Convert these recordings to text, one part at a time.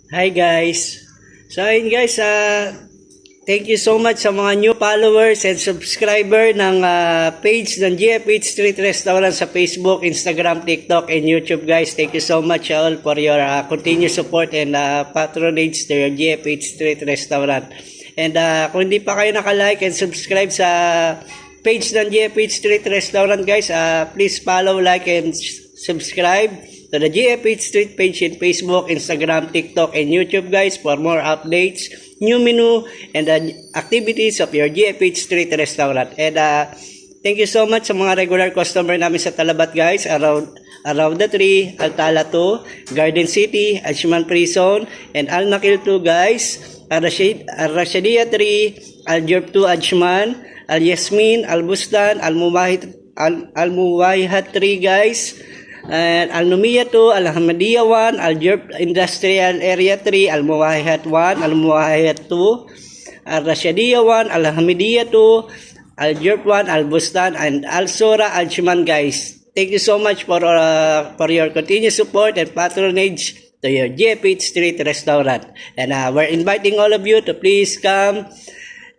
Hi guys. So ayun guys, thank you so much sa mga new followers and subscriber ng page ng GFH Street Restaurant sa Facebook, Instagram, TikTok, and YouTube guys. Thank you so much all for your continued support and patronage to your GFH Street Restaurant. And kung hindi pa kayo naka-like and subscribe sa page ng GFH Street Restaurant guys, please follow, like, and subscribe to the GFH Street page in Facebook, Instagram, TikTok, and YouTube guys for more updates, new menu, and activities of your GFH Street Restaurant. And thank you so much sa mga regular customer namin sa Talabat guys, around the 3, Altala 2, Garden City, Ajman Prison, and Al Nakil 2 guys, Al Rashadia 3, Al Jerb 2 Ajman, Al Yasmin, Al Bustan, Al Muwayhat 3 guys, and Al Numiya 2, Al Ahmadiyya 1, Al Jerb Industrial Area 3, Al Muwayhat 1, Al Muwayhat 2, Al Rashadia 1, Al Ahmadiyya 2, Al Jerb 1, Al Bustan, and Al Sura Ajman guys. Thank you so much for your continued support and patronage to your GFH Street Restaurant. And we're inviting all of you to please come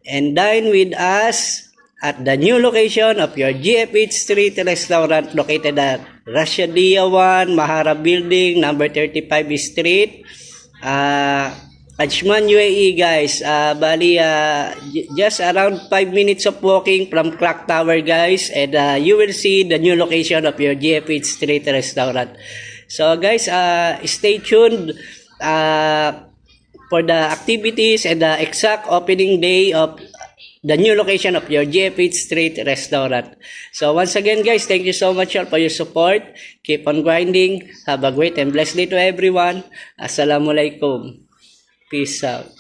and dine with us at the new location of your GFH Street Restaurant located at Rashadia 1, Mahara Building, number 35 Street, Ajman, UAE guys. Bali, just around 5 minutes of walking from Clock Tower guys, and you will see the new location of your GFH Street Restaurant. So guys, stay tuned for the activities and the exact opening day of the new location of your GFH Street Restaurant. So once again guys, thank you so much all for your support. Keep on grinding. Have a great and blessed day to everyone. Assalamualaikum. Peace out.